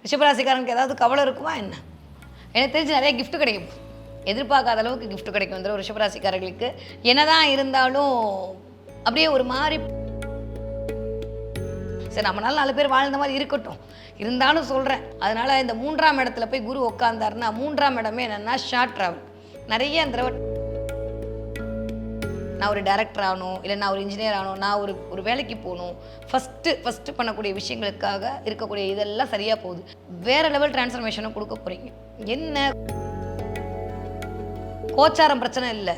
ரிஷபராசிக்காரனுக்கு ஏதாவது கவலை இருக்குமா என்ன? எனக்கு தெரிஞ்சு நிறைய கிஃப்ட் கிடைக்கும். எதிர்பார்க்காத அளவுக்கு கிஃப்ட் கிடைக்கும் இந்த ரிஷபராசிக்காரர்களுக்கு. என்னதான் இருந்தாலும் அப்படியே ஒரு மாதிரி சரி நம்மளால 4 பேர் வாழ்ந்த மாதிரி இருக்கட்டும், இருந்தாலும் சொல்கிறேன். அதனால் இந்த 3ஆம் இடத்துல போய் குரு உட்காந்தாருன்னா 3ஆம் இடமே என்னென்னா ஷார்ட் ட்ராவல். நிறைய அந்த நான் ஒரு டைரக்டர் ஆகணும், இல்லை நான் ஒரு இன்ஜினியர் ஆகணும், நான் ஒரு வேலைக்கு போகணும், ஃபஸ்ட்டு பண்ணக்கூடிய விஷயங்களுக்காக இருக்கக்கூடிய இதெல்லாம் சரியாக போகுது. வேறு லெவல் டிரான்ஸ்ஃபர்மேஷனை கொடுக்க போகிறீங்க. என்ன கோச்சாரம் பிரச்சனை இல்லை,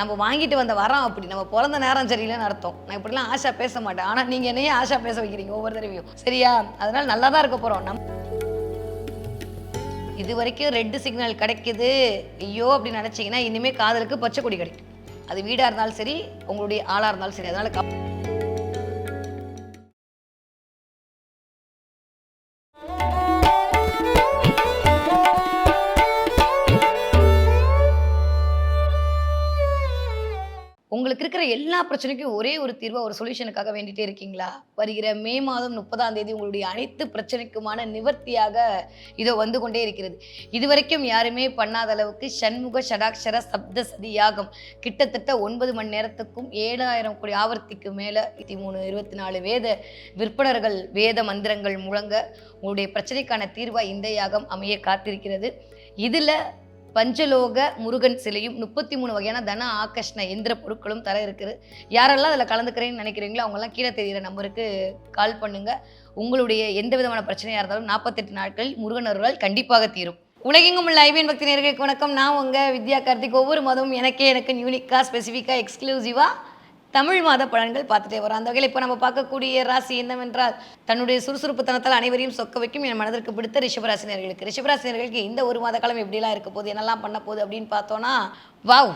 நம்ம வாங்கிட்டு வந்த வரோம் அப்படி, நம்ம பிறந்த நேரம் சரியில்லைன்னு அர்த்தம். நான் இப்படிலாம் ஆஷா பேச மாட்டேன், ஆனால் நீங்கள் என்னையே ஆஷா பேச வைக்கிறீங்க ஒவ்வொரு தடவையும், சரியா? அதனால் நல்லா தான் இருக்க போகிறோம். இது வரைக்கும் ரெட் சிக்னல் கிடைக்குது ஐயோ அப்படின்னு நினச்சிங்கன்னா இனிமேல் காதலுக்கு பச்சை கொடி கிடைக்கும். அது வீடாக இருந்தாலும் சரி, உங்களுடைய ஆளாக இருந்தாலும் சரி. அதனால் உங்களுக்கு இருக்கிற எல்லா பிரச்சனைக்கும் ஒரே ஒரு தீர்வாக ஒரு சொல்யூஷனுக்காக வேண்டிகிட்டே இருக்கீங்களா? வருகிற மே மாதம் 30ஆம் தேதி உங்களுடைய அனைத்து பிரச்சனைக்குமான நிவர்த்தியாக இதோ வந்து கொண்டே இருக்கிறது. இதுவரைக்கும் யாருமே பண்ணாத அளவுக்கு சண்முக ஷடாக்ஷர சப்த சதி யாகம் கிட்டத்தட்ட 9 மணி நேரத்துக்கும் 7000 கோடி ஆவர்த்திக்கு மேலே 23-24 வேத விற்பனர்கள் வேத மந்திரங்கள் முழங்க உங்களுடைய பிரச்சனைக்கான தீர்வாக இந்த யாகம் அமைய காத்திருக்கிறது. இதில் பஞ்சலோக முருகன் சிலையும் 33 வகையான தன ஆகர்ஷண எந்திர பொருட்களும் தர இருக்குது. யாரெல்லாம் அதில் கலந்துக்கிறேன்னு நினைக்கிறீங்களோ அவங்கெல்லாம் கீழே தெரிகிற நம்பருக்கு கால் பண்ணுங்கள். உங்களுடைய எந்த விதமான பிரச்சனையாக இருந்தாலும் 48 நாட்களில் முருகன் அருளால் கண்டிப்பாக தீரும். உலகெங்கும் உள்ள ஐபிஎன் பக்தி நேயர்களுக்கு வணக்கம். நான் உங்கள் வித்யா கார்த்திக். ஒவ்வொரு மாதமும் எனக்கு யூனிக்காக ஸ்பெசிஃபிக்காக எக்ஸ்க்ளூசிவாக தமிழ் மாத பலன்கள் பார்த்துட்டே வரோம். அந்த வகையில் இப்போ நம்ம பார்க்கக்கூடிய ராசி என்னவென்றால், தன்னுடைய சுறுசுறுப்புத்தனத்தால் அனைவரையும் சொக்க வைக்கும் என் மனதிற்கு பிடித்த ரிஷபராசினியர்களுக்கு. ரிஷபராசினியர்களுக்கு இந்த ஒரு மாத காலம் எப்படிலாம் இருக்க போகுது, என்னெல்லாம் பண்ண போகுது அப்படின்னு பார்த்தோன்னா, வாவ்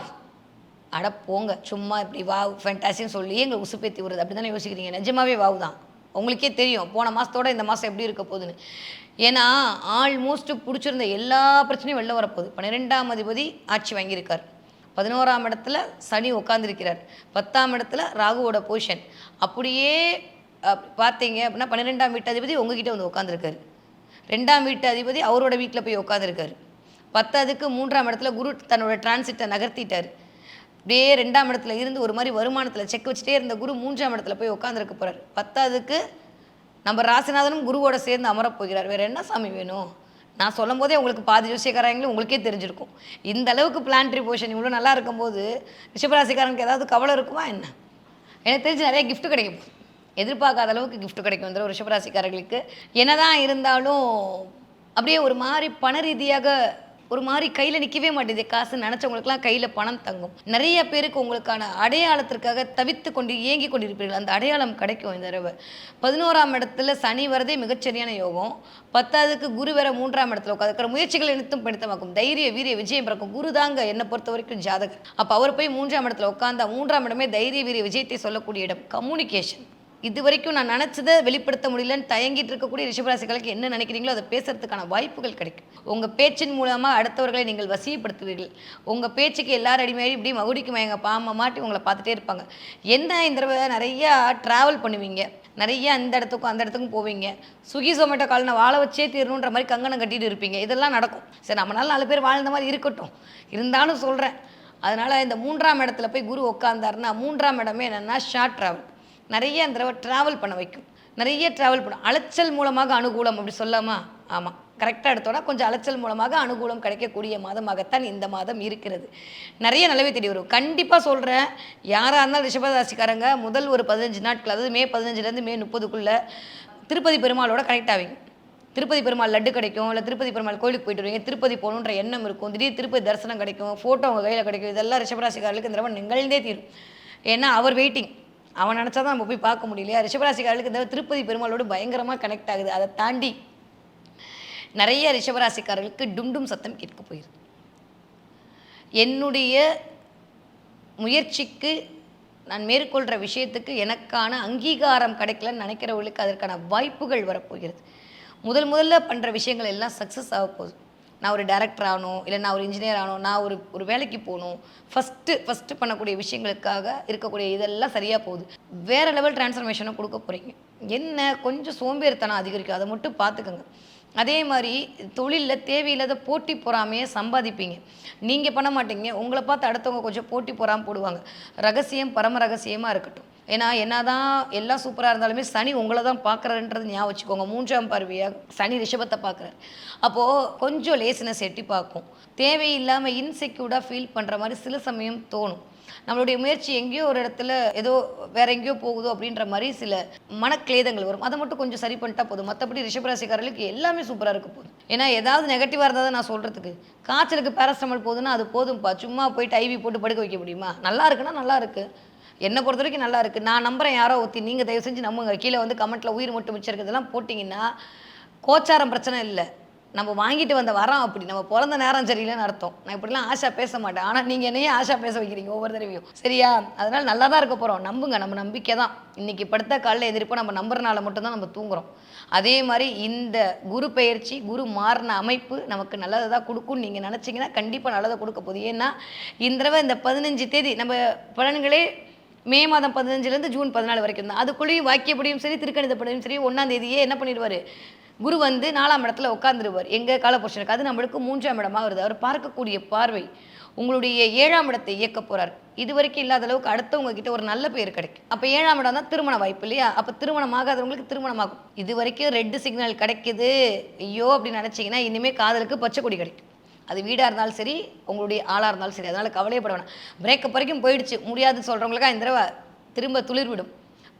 அட போங்க, சும்மா இப்படி வாவ் ஃபேண்டாசின்னு சொல்லி எங்களை உசுப்பேத்தி விடுறது அப்படி தானே யோசிக்கிறீங்க. நிஜமாவே வாவ் தான். உங்களுக்கே தெரியும் போன மாதத்தோட இந்த மாதம் எப்படி இருக்க போகுதுன்னு. ஏன்னா ஆல்மோஸ்ட் பிடிச்சிருந்த எல்லா பிரச்சனையும் வெளில வரப்போகுது. 12ஆம் அதிபதி ஆட்சி வாங்கியிருக்கார். 11ஆம் இடத்துல சனி உட்காந்துருக்கிறார். 10ஆம் இடத்துல ராகுவோட பொசிஷன். அப்படியே பார்த்தீங்க அப்படின்னா 12ஆம் வீட்டு அதிபதி உங்ககிட்ட வந்து உட்காந்துருக்காரு. 2ஆம் வீட்டு அதிபதி அவரோட வீட்டில் போய் உட்காந்துருக்காரு. 10க்கு 3ஆம் இடத்துல குரு தன்னோட டிரான்சிட்டை நகர்த்திட்டார். அப்படியே 2ஆம் இடத்துல இருந்து ஒரு மாதிரி வருமானத்தில் செக் வச்சுட்டே இருந்த குரு 3ஆம் இடத்துல போய் உட்காந்துருக்க போகிறார். 10க்கு நம்ம ராசிநாதனும் குருவோட சேர்ந்து அமரப்போகிறார். வேறு என்ன சாமி வேணும்? நான் சொல்லும் போதே உங்களுக்கு பாதி ஜோசியக்காரங்களும் உங்களுக்கே தெரிஞ்சிருக்கும். இந்த அளவுக்கு பிளான்ட்ரி பொசிஷன் இவ்வளோ நல்லா இருக்கும்போது ரிஷபராசிக்காரனுக்கு ஏதாவது கவலை இருக்குமா என்ன? எனக்கு தெரிஞ்சு நிறைய கிஃப்ட் கிடைக்கும். எதிர்பார்க்காத அளவுக்கு கிஃப்ட் கிடைக்கும் இந்த ரிஷபராசிக்காரர்களுக்கு. என்னதான் இருந்தாலும் அப்படியே ஒரு மாதிரி பண ரீதியாக ஒரு மாதிரி கையில் நிற்கவே மாட்டேது. காசு நினச்சவங்களுக்குலாம் கையில் பணம் தங்கும். நிறைய பேருக்கு உங்களுக்கான அடையாளத்திற்காக தவித்து கொண்டு ஏங்கி கொண்டிருப்பீர்கள். அந்த அடையாளம் கிடைக்கும் இந்த தடவை. 11ஆம் இடத்துல சனி வரதே மிகச்சரியான யோகம். 10க்கு குரு வேற 3ஆம் இடத்துல உட்காந்துக்கிற முயற்சிகள் நிறுத்தும் பிடித்தமாக்கும். தைரிய வீரிய விஜயம் பிறக்கும். குரு தாங்க என்னை பொறுத்த வரைக்கும் ஜாதகர். அப்போ அவர் போய் 3ஆம் இடத்துல உட்காந்தா 3ஆம் இடமே தைரிய வீரிய விஜயத்தை சொல்லக்கூடிய இடம். கம்யூனிகேஷன். இது வரைக்கும் நான் நினச்சதை வெளிப்படுத்த முடியலன்னு தயங்கிட்டு இருக்கக்கூடிய ரிஷபராசிகளுக்கு என்ன நினைக்கிறீங்களோ அதை பேசுறதுக்கான வாய்ப்புகள் கிடைக்கும். உங்கள் பேச்சின் மூலமாக அடுத்தவர்களை நீங்கள் வசியப்படுத்துவீர்கள். உங்கள் பேச்சுக்கு எல்லாரும் அடிமையாகி இப்படி மகுடிக்கு மயங்க பாம்பை மாட்டி உங்களை பார்த்துட்டே இருப்பாங்க. என்ன இந்த தடவை நிறையா ட்ராவல் பண்ணுவீங்க, நிறைய அந்த இடத்துக்கும் அந்த இடத்துக்கும் போவீங்க. ஸ்விக்கி ஜொமேட்டோ கால் நான் வாழ வச்சே தீரணுன்ற மாதிரி கங்கணம் கட்டிட்டு இருப்பீங்க. இதெல்லாம் நடக்கும். சரி நம்மளால 4 பேர் வாழ்ந்த மாதிரி இருக்கட்டும், இருந்தாலும் சொல்கிறேன். அதனால் இந்த 3ஆம் இடத்துல போய் குரு உட்காந்தாருன்னா 3ஆம் இடமே என்னென்னா ஷார்ட் ட்ராவல். நிறைய அந்த தடவை ட்ராவல் பண்ண வைக்கும். நிறைய ட்ராவல் பண்ணும். அலைச்சல் மூலமாக அனுகூலம் அப்படி சொல்லாமா? ஆமாம், கரெக்டாக எடுத்தோன்னா கொஞ்சம் அலைச்சல் மூலமாக அனுகூலம் கிடைக்கக்கூடிய மாதமாகத்தான் இந்த மாதம் இருக்கிறது. நிறைய நல்லவே தேடி வரும். கண்டிப்பாக சொல்கிறேன், யாராக இருந்தாலும் ரிஷபராசிக்காரங்க முதல் ஒரு 15 நாட்கள், அதாவது மே 15லேருந்து மே 30க்குள்ளே திருப்பதி பெருமாளோட கனெக்ட் ஆவீங்க. திருப்பதி பெருமாள் லட்டு கிடைக்கும், இல்லை திருப்பதி பெருமாள் கோயிலுக்கு போயிட்டு வருவீங்க. திருப்பதி போகணுன்ற எண்ணம் இருக்கும். திடீர் திருப்பதி தரிசனம் கிடைக்கும், ஃபோட்டோ உங்கள் கையில் கிடைக்கும். இதெல்லாம் ரிஷபராசிக்காரர்களுக்கு இந்த தடவை நிகழ்ந்தே தீரும். ஏன்னா அவர் வெயிட்டிங். அவன் நினச்சா தான் நம்ம போய் பார்க்க முடியலையா? ரிஷபராசிக்காரர்களுக்கு இந்த திருப்பதி பெருமாளோடு பயங்கரமாக கனெக்ட் ஆகுது. அதை தாண்டி நிறைய ரிஷபராசிக்காரர்களுக்கு டும் சத்தம் கேட்க போயிடுது. என்னுடைய முயற்சிக்கு நான் மேற்கொள்கிற விஷயத்துக்கு எனக்கான அங்கீகாரம் கிடைக்கலன்னு நினைக்கிறவங்களுக்கு அதற்கான வாய்ப்புகள் வரப்போகிறது. முதல்ல பண்ணுற விஷயங்கள் எல்லாம் சக்ஸஸ் ஆக போகுது. நான் ஒரு டைரக்டர் ஆகணும், இல்லை நான் ஒரு இன்ஜினியர் ஆகணும், நான் ஒரு வேலைக்கு போகணும், ஃபஸ்ட்டு பண்ணக்கூடிய விஷயங்களுக்காக இருக்கக்கூடிய இதெல்லாம் சரியாக போகுது. வேறு லெவல் டிரான்ஸ்ஃபர்மேஷனை கொடுக்க போகிறீங்க. என்ன கொஞ்சம் சோம்பேறித்தனம் அதிகரிக்கும், அதை மட்டும் பார்த்துக்கோங்க. அதே மாதிரி தொழிலில் தேவையில்லாத போட்டி பொறாமையை சம்பாதிப்பீங்க. நீங்கள் பண்ண மாட்டீங்க. உங்களை பார்த்து அடுத்தவங்க கொஞ்சம் போட்டி பொறாம போடுவாங்க. ரகசியம் பரம ரகசியமாக இருக்கட்டும். ஏன்னா என்னதான் எல்லாம் சூப்பராக இருந்தாலுமே சனி உங்களை தான் பார்க்குறாருன்றது ஞாபகம் வச்சுக்கோங்க. 3ஆம் பார்வையாக சனி ரிஷபத்தை பார்க்குறாரு. அப்போது கொஞ்சம் லேசினஸ் எட்டி பார்க்கும். தேவையில்லாமல் இன்செக்யூர்டாக ஃபீல் பண்ணுற மாதிரி சில சமயம் தோணும். நம்மளுடைய முயற்சி எங்கேயோ ஒரு இடத்துல ஏதோ வேற எங்கேயோ போகுதோ அப்படின்ற மாதிரி சில மனக்லேதங்கள் வரும். அதை மட்டும் கொஞ்சம் சரி பண்ணிட்டா போதும். மற்றபடி ரிஷபராசிக்காரர்களுக்கு எல்லாமே சூப்பராக இருக்க போகுது. ஏன்னா ஏதாவது நெகட்டிவாக இருந்தால் தான் நான் சொல்கிறதுக்கு. காய்ச்சலுக்கு பேராசிட்டமால் போதுன்னா அது போதும்ப்பா. சும்மா போயிட்டு ஐவி போட்டு படுக்க வைக்க முடியுமா? நல்லா இருக்குன்னா நல்லா இருக்கு. என்னை பொறுத்த வரைக்கும் நல்லா இருக்குது. நான் நம்புகிறேன் யாரோ ஒத்தி. நீங்கள் தயவு செஞ்சு நம்புங்க. கீழே வந்து கமெண்ட்டில் உயிர் மட்டும் மிச்சம் இருக்கிறதெல்லாம் போட்டிங்கன்னா கோச்சாரம் பிரச்சனை இல்லை. நம்ம வாங்கிட்டு வந்த வரோம் அப்படி. நம்ம பிறந்த நேரம் சரியில்லைன்னு அர்த்தம். நான் இப்படிலாம் ஆஷா பேச மாட்டேன். ஆனால் நீங்கள் என்னையே ஆஷா பேச வைக்கிறீங்க ஒவ்வொரு தடவையும். சரியா? அதனால் நல்லா தான் இருக்க போகிறோம். நம்புங்க. நம்ம நம்பிக்கை தான். இன்றைக்கி படுத்த காலையில் எதிர்ப்போம். நம்ம நம்புறனால மட்டும்தான் நம்ம தூங்குறோம். அதே மாதிரி இந்த குரு பெயர்ச்சி, குரு மாறின அமைப்பு நமக்கு நல்லதை தான் கொடுக்கும்னு நீங்கள் நினச்சிங்கன்னா கண்டிப்பாக நல்லதை கொடுக்க போகுது. ஏன்னா இந்த தடவை இந்த 15 தேதி நம்ம பலன்களே மே மாதம் 15லேருந்து ஜூன் 14 வரைக்கும் தான். அதுக்குள்ளேயும் வாக்கியப்படியும் சரி திருக்கணிதப்படியும் சரி 1ஆம் தேதியே என்ன பண்ணிடுவார்? குரு வந்து 4ஆம் இடத்துல உட்காந்துருவார். எங்கள் காலபுருஷனுக்கு அது நம்மளுக்கு 3ஆம் இடமாக வருது. அவர் பார்க்கக்கூடிய பார்வை உங்களுடைய 7ஆம் இடத்தை இயக்க போகிறார். இது வரைக்கும் இல்லாத அளவுக்கு அடுத்தவங்க கிட்ட ஒரு நல்ல பேர் கிடைக்கும். அப்போ 7ஆம் இடம் தான் திருமண வாய்ப்பு இல்லையா? அப்போ திருமணம் ஆகாதவங்களுக்கு திருமணமாகும். இது வரைக்கும் ரெட் சிக்னல் கிடைக்குது ஐயோ அப்படின்னு நினச்சிங்கன்னா இனிமேல் காதலுக்கு பச்சை கொடி கிடைக்கும். அது வீடாக இருந்தாலும் சரி, உங்களுடைய ஆளாக இருந்தாலும் சரி. அதனால் கவலையப்பட வேணாம். பிரேக்கப் வரைக்கும் போயிடுச்சு முடியாதுன்னு சொல்கிறவங்களுக்கா இந்த தடவை திரும்ப துளிர் விடும்.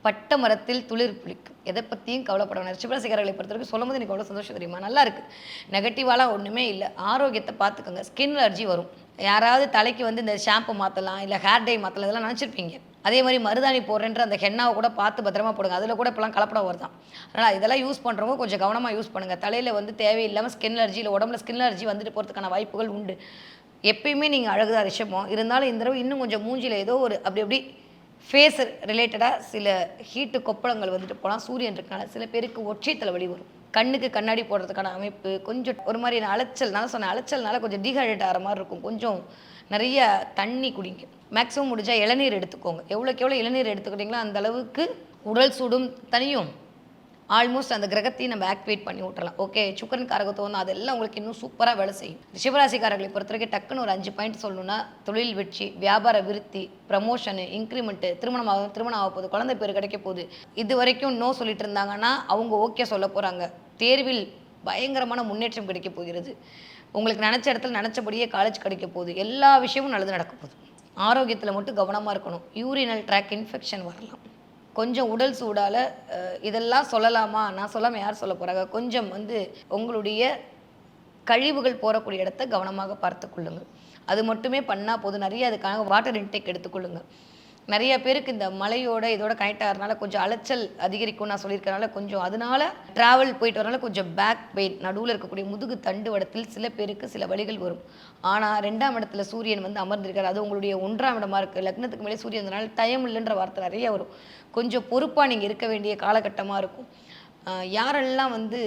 பட்ட மரத்தில் துளிர் பிடிக்கும். எதை பற்றியும் கவலைப்பட வேணாம். ரிஷபராசிக்காரர்களை பொறுத்தவரைக்கும் சொல்லும் போது எனக்கு அவ்வளோ சந்தோஷம் தெரியுமா? நல்லா இருக்குது. நெகட்டிவாலாம் ஒன்றுமே இல்லை. ஆரோக்கியத்தை பார்த்துக்கோங்க. ஸ்கின் அலர்ஜி வரும். யாராவது தலைக்கு வந்து இந்த ஷாம்பு மாற்றலாம், இல்லை ஹேர் டை மாற்றலாம், இதெல்லாம் நினச்சிருப்பீங்க. அதே மாதிரி மருதாணி போடுறேன்ற அந்த ஹென்னாவை கூட பார்த்து பத்திரமா போடுங்க. அதில் கூட இப்போலாம் கலப்படம் வருதான். அதனால் இதெல்லாம் யூஸ் பண்ணுறவங்க கொஞ்சம் கவனமாக யூஸ் பண்ணுங்கள். தலையில் வந்து தேவையில்லாமல் ஸ்கின் அலர்ஜி, இல்லை உடம்புல ஸ்கின் அலர்ஜி வந்துட்டு போகிறதுக்கான வாய்ப்புகள் உண்டு. எப்பயுமே நீங்கள் அழகுதான் ரிஷபம். இருந்தாலும் இந்த தடவை இன்னும் கொஞ்சம் மூஞ்சியில் ஏதோ ஒரு அப்படி ஃபேஸ் ரிலேட்டடாக சில ஹீட்டு கொப்பளங்கள் வந்துட்டு போகலாம். சூரியன் இருக்கனால சில பேருக்கு ஒற்றை தலைவலி வரும். கண்ணுக்கு கண்ணாடி போடுறதுக்கான அமைப்பு கொஞ்சம் ஒரு மாதிரி அலைச்சல். நான் சொன்னேன் அலைச்சல்னால கொஞ்சம் டீஹைட்ரேட் ஆகிற மாதிரி இருக்கும். கொஞ்சம் நிறைய தண்ணி குடிங்க. மேக்ஸிமம் முடிஞ்சால் இளநீர் எடுத்துக்கோங்க. எவ்வளோக்கு எவ்வளோ இளநீர் எடுத்துக்கிட்டிங்களோ அந்த அளவுக்கு உடல் சூடும் தனியும். ஆல்மோஸ்ட் அந்த கிரகத்தையும் நம்ம ஆக்டிவேட் பண்ணி விட்டுறலாம். ஓகே, சுக்கரன் காரகத்துவம் அதெல்லாம் உங்களுக்கு இன்னும் சூப்பராக வேலை செய்யும். ரிஷபராசிக்காரர்களை பொறுத்த வரைக்கும் டக்குன்னு ஒரு 5 பாயிண்ட் சொல்லணும்னா, தொழில் வெற்றி, வியாபார விருத்தி, ப்ரமோஷனு, இன்க்ரிமெண்ட்டு, திருமணம் ஆக போகுது, குழந்தை பேர் கிடைக்க போகுது. இது வரைக்கும் நோ சொல்லிட்டு இருந்தாங்கன்னா அவங்க ஓகே சொல்ல போகிறாங்க. தேர்வில் பயங்கரமான முன்னேற்றம் கிடைக்க போகிறது. உங்களுக்கு நினச்ச இடத்துல நினச்சபடியே காலேஜ் கிடைக்க போகுது. எல்லா விஷயமும் நல்லது நடக்க போகுது. ஆரோக்கியத்தில் மட்டும் கவனமாக இருக்கணும். யூரினல் ட்ராக் இன்ஃபெக்ஷன் வரலாம். கொஞ்சம் உடல் சூடால் இதெல்லாம் சொல்லலாமா? நான் சொல்லாமல் யார் சொல்ல போகிறாங்க? கொஞ்சம் வந்து உங்களுடைய கழிவுகள் போகக்கூடிய இடத்த கவனமாக பார்த்து கொள்ளுங்கள். அது மட்டுமே பண்ணால் போதும். நிறைய அதுக்காக வாட்டர் இன்டேக் எடுத்துக்கொள்ளுங்கள். நிறைய பேருக்கு இந்த மலையோட இதோட கனெக்ட் ஆகிறதுனால கொஞ்சம் அலைச்சல் அதிகரிக்கும் நான் சொல்லியிருக்கனால கொஞ்சம் அதனால ட்ராவல் போயிட்டு வரனால கொஞ்சம் பேக் பெயின், நடுவில் இருக்கக்கூடிய முதுகு தண்டு வடத்தில் சில பேருக்கு சில வலிகள் வரும். ஆனால் 2ஆம் இடத்துல சூரியன் வந்து அமர்ந்திருக்காரு. அது உங்களுடைய 1ஆம் இடமா இருக்குது. லக்னத்துக்கு மேலே சூரியன் இருந்தனால தயம் இல்லைன்ற வார்த்தை நிறைய வரும். கொஞ்சம் பொறுப்பாக நீங்கள் இருக்க வேண்டிய காலகட்டமாக இருக்கும். யாரெல்லாம் வந்து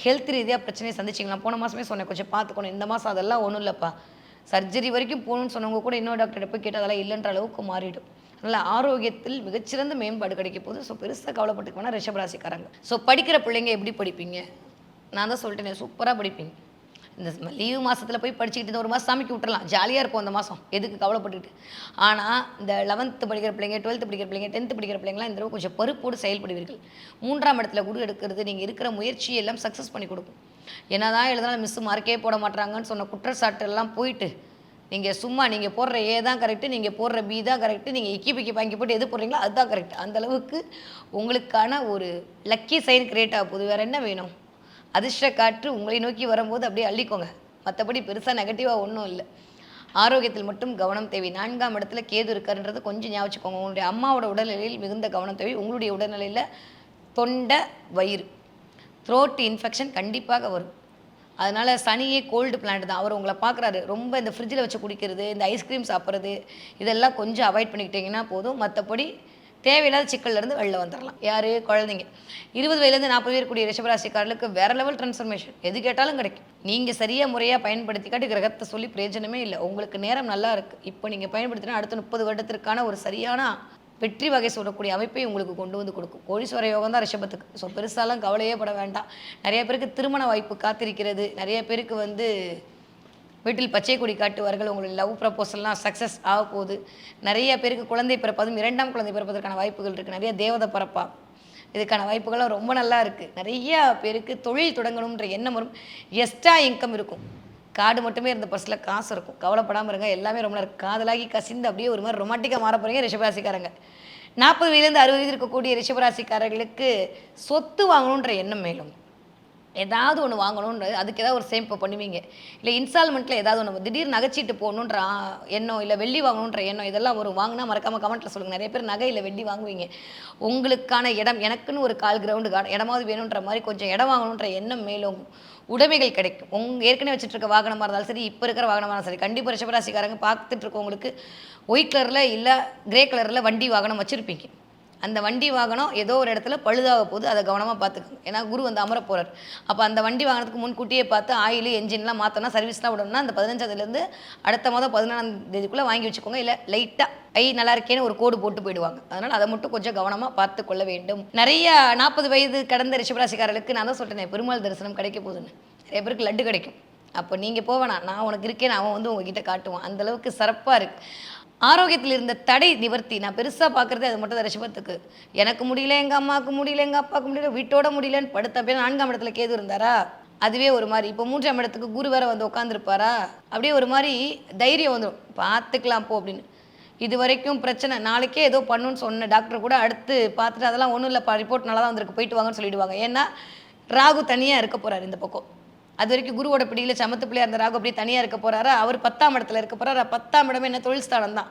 ஹெல்த் ரீதியாக பிரச்சனையை சந்திச்சிங்களா? போன மாதமே சொன்னேன் கொஞ்சம் பார்த்துக்கணும். இந்த மாதம் அதெல்லாம் ஒன்றும் இல்லைப்பா. சர்ஜரி வரைக்கும் போகணுன்னு சொன்னவங்க கூட இன்னொரு டாக்டர்கிட்ட போய் கேட்டால் அதெல்லாம் இல்லைன்ற அளவுக்கு மாறிடும். அதனால் ஆரோக்கியத்தில் மிகச்சிறந்த மேம்பாடு கிடைக்க போகுது. ஸோ பெருசாக கவலைப்பட்டுக்க வேணால் ரிஷபராசிக்காரங்க. ஸோ படிக்கிற பிள்ளைங்க எப்படி படிப்பீங்க? நான் தான் சொல்லிட்டேன் சூப்பராக படிப்பீங்க. இந்த லீவு மாதத்தில் போய் படிச்சுக்கிட்டு இந்த ஒரு மாதம் சாமிக்கு விட்டுறலாம். ஜாலியாக இருக்கும் அந்த மாதம். எதுக்கு கவலைப்பட்டுக்கிட்டு? ஆனால் இந்த 11th படிக்கிற பிள்ளைங்க, 12th படிக்கிற பிள்ளைங்க, 10th படிக்கிற பிள்ளைங்களாம் இந்த தடவை கொஞ்சம் பருப்போடு செயல்படுவீர்கள். 3ஆம் இடத்துல குரு எடுக்கிறது நீங்கள் இருக்கிற முயற்சியை எல்லாம் சக்ஸஸ் பண்ணி கொடுக்கும். என்ன தான் எழுதினாலும் மிஸ் மார்க்கே போட மாட்டாங்கன்னு சொன்ன குற்றச்சாட்டெல்லாம் போயிட்டு நீங்கள் சும்மா நீங்கள் போடுற ஏ தான் கரெக்டு, நீங்கள் போடுற பி தான் கரெக்டு, நீங்கள் இக்கி பிக்கி வாங்கி போட்டு எது போடுறீங்களோ அதுதான் கரெக்ட். அந்தளவுக்கு உங்களுக்கான ஒரு லக்கி சைன் கிரியேட் ஆக போகுது. வேறு என்ன வேணும்? அதிர்ஷ்ட காற்று உங்களை நோக்கி வரும்போது அப்படியே அள்ளிக்கோங்க. மற்றபடி பெருசாக நெகட்டிவாக ஒன்றும் இல்லை. ஆரோக்கியத்தில் மட்டும் கவனம் தேவை. 4ஆம் இடத்துல கேது இருக்காருன்றது கொஞ்சம் ஞாபகம் வச்சுக்கோங்க. உங்களுடைய அம்மாவோட உடல்நிலையில் மிகுந்த கவனம் தேவை. உங்களுடைய உடல்நிலையில் தொண்டை, வயிறு, த்ரோட் இன்ஃபெக்ஷன் கண்டிப்பாக வரும். அதனால் சனியே கோல்டு பிளான்ட் தான். அவர் உங்களை பார்க்குறாரு. ரொம்ப இந்த ஃப்ரிட்ஜில் வச்சு குடிக்கிறது, இந்த ஐஸ்கிரீம் சாப்பிட்றது இதெல்லாம் கொஞ்சம் அவாய்ட் பண்ணிக்கிட்டிங்கன்னா போதும். மற்றபடி தேவையில்லாத சிக்கல்லேருந்து வெளில வந்துடலாம். யார்? குழந்தைங்க. 20 வயதுலேருந்து 40 பேர் கூடிய ரிஷபராசிக்காரர்களுக்கு வேறு லெவல் ட்ரான்ஸ்ஃபர்மேஷன் எது கேட்டாலும் கிடைக்கும். நீங்கள் சரியாக முறையாக பயன்படுத்திக்காட்டி கிரகத்தை சொல்லி பிரயோஜனமே இல்லை. உங்களுக்கு நேரம் நல்லா இருக்குது. இப்போ நீங்கள் பயன்படுத்தினா அடுத்த 30 வருடத்திற்கான ஒரு சரியான வெற்றி வகை சொல்லக்கூடிய அமைப்பை உங்களுக்கு கொண்டு வந்து கொடுக்கும். கோடீஸ்வர யோகம் தான் ரிஷபத்துக்கு. ஸோ பெருசாலாம் கவலையே பட வேண்டாம். நிறைய பேருக்கு திருமண வாய்ப்பு காத்திருக்கிறது. நிறைய பேருக்கு வந்து வீட்டில் பச்சை கொடி காட்டுவார்கள். உங்களுடைய லவ் ப்ரப்போசல்லாம் சக்ஸஸ் ஆக போகுது. நிறைய பேருக்கு குழந்தை பிறப்பு, அதுவும் 2ஆம் குழந்தை பிறப்பதற்கான வாய்ப்புகள் இருக்குது. நிறைய தேவதை பிறப்பா, இதுக்கான வாய்ப்புகள்லாம் ரொம்ப நல்லா இருக்குது. நிறையா பேருக்கு தொழில் தொடங்கணுன்ற எண்ணம் வரும். எக்ஸ்ட்ரா இன்கம் இருக்கும். கார்டு மட்டுமே இருந்த பர்ஸில் காசு இருக்கும். கவலைப்படாமல் இருங்க. எல்லாமே ரொம்ப நல்லா இருக்குது. காதலாகி கசிந்து அப்படியே ஒரு மாதிரி ரொமாட்டிக்காக மாற போகிறீங்க ரிஷபராசிக்காரங்க. 40 வயதுலேருந்து 60 வயது இருக்கக்கூடிய ரிஷபராசிக்காரர்களுக்கு சொத்து வாங்கணுன்ற எண்ணம் மேலும். ஏதாவது ஒன்று வாங்கணுன்றது, அதுக்கு ஏதாவது ஒரு சேமிப்பு பண்ணுவீங்க. இல்லை இன்ஸ்டால்மெண்ட்டில் ஏதாவது ஒன்று திடீர்னு நகைச்சீட்டு போகணுன்ற எண்ணம், இல்லை வெள்ளி வாங்கணுன்ற எண்ணம், இதெல்லாம் ஒரு வாங்கினா மறக்காமல் கமெண்ட்டில் சொல்லுங்கள். நிறைய பேர் நகை இல்லை வெள்ளி வாங்குவீங்க. உங்களுக்கான இடம், எனக்குன்னு ஒரு 1/4 கிரவுண்டு இடமாவது வேணுன்ற மாதிரி கொஞ்சம் இடம் வாங்கணுன்ற எண்ணம் மேலும் உடைமைகள் கிடைக்கும். ஏற்கனவே வச்சுட்டு இருக்க வாகனமாக இருந்தாலும் சரி, இப்போ இருக்கிற வாகனமாக இருந்தாலும் சரி, கண்டிப்பாக ரிஷபராசிக்காரங்க பார்த்துட்டு இருக்கவங்களுக்கு ஒயிட் கலரில் இல்லை கிரே கலரில் வண்டி வாகனம் வச்சுருப்பீங்க. அந்த வண்டி வாகனம் ஏதோ ஒரு இடத்துல பழுதாக போகுது, அதை கவனமாக பார்த்துக்கோங்க. ஏன்னா குரு வந்து அமர போகிறார். அப்போ அந்த வண்டி வாகனத்துக்கு முன்கூட்டியே பார்த்து ஆயில் என்ஜின்லாம் மாற்றினா சர்வீஸ்லாம் விடணும்னா அந்த 15ஆம் அடுத்த மாதம் 14ஆம் தேதிக்குள்ளே வாங்கி வச்சுக்கோங்க. இல்லை லைட்டாக நல்லா இருக்கேன்னு ஒரு கோடு போட்டு போயிடுவாங்க. அதனால் அதை மட்டும் கொஞ்சம் கவனமாக பார்த்து கொள்ள வேண்டும். நிறைய 40 வயது கடந்த ரிஷபராசிக்காரர்களுக்கு நான் தான் சொல்லிட்டேன், பெருமாள் தரிசனம் கிடைக்க போகுதுன்னு. நிறைய பேருக்கு லட்டு கிடைக்கும். அப்போ நீங்கள் போவேணா, நான் உனக்கு இருக்கேன்னு அவன் வந்து உங்ககிட்ட காட்டுவான். அந்தளவுக்கு சிறப்பாக இருக்குது. ஆரோக்கியத்தில் இருந்த தடை நிவர்த்தி. நான் பெருசாக பார்க்குறதே அது மட்டும் தான் ரிஷபத்துக்கு. எனக்கு முடியல, எங்கள் அம்மாவுக்கு முடியல, எங்கள் அப்பாவுக்கு முடியல, வீட்டோட முடியலன்னு படுத்த பேர் 4ஆம் இடத்துல கேது இருந்தாரா, அதுவே ஒரு மாதிரி. இப்போ 3ஆம் இடத்துக்கு குரு வேற வந்து உட்காந்துருப்பாரா, அப்படியே ஒரு மாதிரி தைரியம் வந்துடும், பார்த்துக்கலாம் போ அப்படின்னு. இது வரைக்கும் பிரச்சனை, நாளைக்கே ஏதோ பண்ணுன்னு சொன்ன டாக்டர் கூட அடுத்து பார்த்துட்டு அதெல்லாம் ஒன்றும் இல்லைப்பா, ரிப்போர்ட் நல்லா தான் வந்திருக்கு, போயிட்டு வாங்கன்னு சொல்லிடுவாங்க. ஏன்னா ராகு தனியாக இருக்க போகிறார் இந்த பக்கம். அது வரைக்கும் குருவோட பிடியில் சமத்து பிள்ளையாக இருந்த ராகு அப்படியே தனியாக இருக்க போகிறாரா, அவர் 10ஆம் இடத்துல இருக்க போகிறாரா. 10ஆம் இடமே என்ன, தொழில் ஸ்தானம் தான்.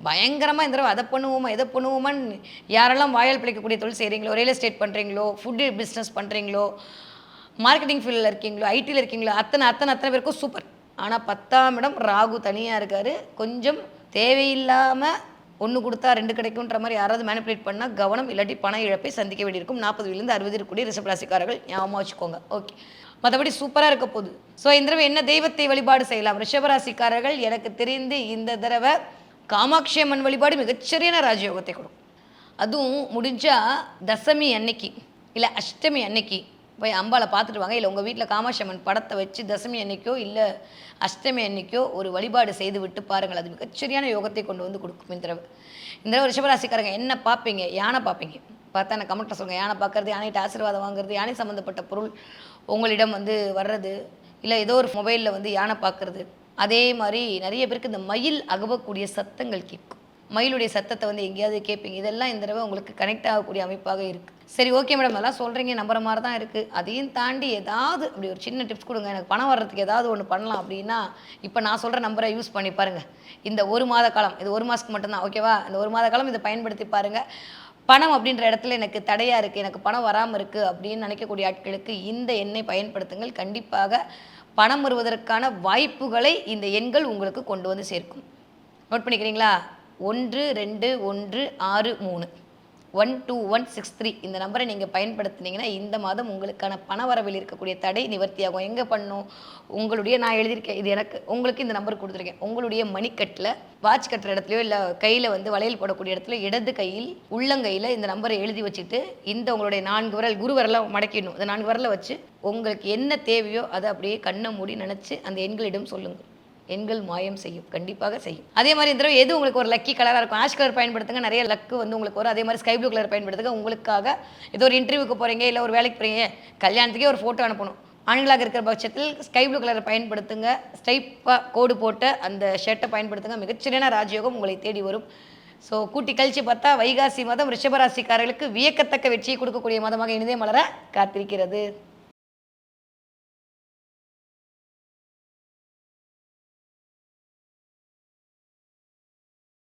பயங்கரமாக இந்த தடவை அதை பண்ணுவோமா எதை பண்ணுவோமான்னு யாரெல்லாம் வாயால் பிழைக்கக்கூடிய தொழில் செய்கிறீங்களோ, ரியல் எஸ்டேட் பண்ணுறீங்களோ, ஃபுட்டு பிஸ்னஸ் பண்ணுறீங்களோ, மார்க்கெட்டிங் ஃபீல்டில் இருக்கீங்களோ, ஐடியில் இருக்கீங்களோ, அத்தனை பேருக்கும் சூப்பர். ஆனால் 10ஆம் இடம் ராகு தனியாக இருக்கார். கொஞ்சம் தேவையில்லாமல் ஒன்று கொடுத்தா 2 கிடைக்குன்ற மாதிரி யாராவது மேனிப்புலேட் பண்ணால் கவனம், இல்லாட்டி பண இழப்பை சந்திக்க வேண்டியிருக்கும். 40 60 இருக்கக்கூடிய ரிஷபராசிக்காரர்கள் ஞாபகமாக வச்சுக்கோங்க. ஓகே, மற்றபடி சூப்பராக இருக்க போகுது. ஸோ இந்த தடவை என்ன தெய்வத்தை வழிபாடு செய்யலாம் ரிஷபராசிக்காரர்கள்? எனக்கு தெரிந்து இந்த தடவை காமாட்சி அம்மன் வழிபாடு மிகச்சரியான ராஜயோகத்தை கொடுக்கும். அதுவும் முடிஞ்சால் தசமி அன்னைக்கு இல்லை அஷ்டமி அன்னைக்கு போய் அம்பாவை பார்த்துட்டு வாங்க. இல்லை உங்கள் வீட்டில் காமாட்சி அம்மன் படத்தை வச்சு தசமி அன்னைக்கோ இல்லை அஷ்டமி அன்னைக்கோ ஒரு வழிபாடு செய்து விட்டு பாருங்கள். அது மிகச்சரியான யோகத்தை கொண்டு வந்து கொடுக்கும். இந்த தடவை ரிஷபராசிக்காரங்க என்ன பார்ப்பீங்க? யானை பார்ப்பீங்க. பார்த்தா எனக்கு கமெண்ட்டில் சொல்லுங்கள். யானை பார்க்குறது, யானைகிட்ட ஆசீர்வாதம் வாங்குறது, யானை சம்மந்தப்பட்ட பொருள் உங்களிடம் வந்து வர்றது, இல்லை ஏதோ ஒரு மொபைலில் வந்து யானை பார்க்குறது. அதே மாதிரி நிறைய பேருக்கு இந்த மயில் அகவக்கூடிய சத்தங்கள் கேட்கும். மயிலுடைய சத்தத்தை வந்து எங்கேயாவது கேட்பீங்க. இதெல்லாம் இந்த தடவை உங்களுக்கு கனெக்ட் ஆகக்கூடிய அமைப்பாக இருக்குது. சரி, ஓகே மேடம், அதெல்லாம் சொல்கிறீங்க, நம்புற மாதிரி தான் இருக்குது. அதையும் தாண்டி ஏதாவது அப்படி ஒரு சின்ன டிப்ஸ் கொடுங்க, எனக்கு பணம் வர்றதுக்கு ஏதாவது ஒன்று பண்ணலாம் அப்படின்னா இப்போ நான் சொல்கிற நம்பரை யூஸ் பண்ணி பாருங்கள். இந்த 1 மாத காலம், இது 1 மாதத்துக்கு மட்டும்தான், ஓகேவா? இந்த 1 மாத காலம் இதை பயன்படுத்தி பாருங்கள். பணம் அப்படின்ற இடத்துல எனக்கு தடையாக இருக்குது, எனக்கு பணம் வராமல் இருக்குது அப்படின்னு நினைக்கக்கூடிய ஆட்களுக்கு இந்த எண்ணை பயன்படுத்துங்கள். கண்டிப்பாக பணம் வருவதற்கான வாய்ப்புகளை இந்த எண்கள் உங்களுக்கு கொண்டு வந்து சேர்க்கும். நோட் பண்ணிக்கிறீங்களா? 121631 12163 இந்த நம்பரை நீங்கள் பயன்படுத்தினீங்கன்னா இந்த மாதம் உங்களுக்கான பண வரவில் இருக்கக்கூடிய தடை நிவர்த்தியாகும். எங்கே பண்ணும்? உங்களுடைய, நான் எழுதியிருக்கேன், இது எனக்கு உங்களுக்கு இந்த நம்பர் கொடுத்துருக்கேன். உங்களுடைய மணிக்கட்டில், வாட்ச் கட்டுற இடத்துலையோ இல்லை கையில் வந்து வளையல் போடக்கூடிய இடத்துல இடது கையில் உள்ளங்கையில் இந்த நம்பரை எழுதி வச்சுட்டு இந்த உங்களுடைய 4 விரல், குரு விரலாம் மடக்கிடணும். இந்த 4 விரலை வச்சு உங்களுக்கு என்ன தேவையோ அதை அப்படியே கண்ணை மூடி நினச்சி அந்த எண்களிடம் சொல்லுங்கள். எண்கள் மாயம் செய்யும், கண்டிப்பாக செய்யும். அதே மாதிரி இந்த தடவை எது உங்களுக்கு ஒரு லக்கி கலராக இருக்கும்? ஆஷ் கலர் பயன்படுத்துங்க, நிறைய லக்கு வந்து உங்களுக்கு வரும். அதே மாதிரி ஸ்கை ப்ளூ கலர் பயன்படுத்துங்க. உங்களுக்காக ஏதோ ஒரு இன்டர்வியூக்கு போகிறீங்க, இல்லை ஒரு வேலைக்கு போகிறீங்க, கல்யாணத்துக்கே ஒரு ஃபோட்டோ அனுப்பணும், ஆண்களாக இருக்கிற பட்சத்தில் ஸ்கை ப்ளூ கலரை பயன்படுத்துங்க. ஸ்டைப்பாக கோடு போட்ட அந்த ஷர்ட்டை பயன்படுத்துங்க. மிகச்சிறியான ராஜயோகம் உங்களை தேடி வரும். ஸோ கூட்டி கழிச்சு பார்த்தா வைகாசி மாதம் ரிஷபராசிக்காரர்களுக்கு வியக்கத்தக்க வெற்றியை கொடுக்கக்கூடிய மாதமாக இனிதே மலர காத்திருக்கிறது.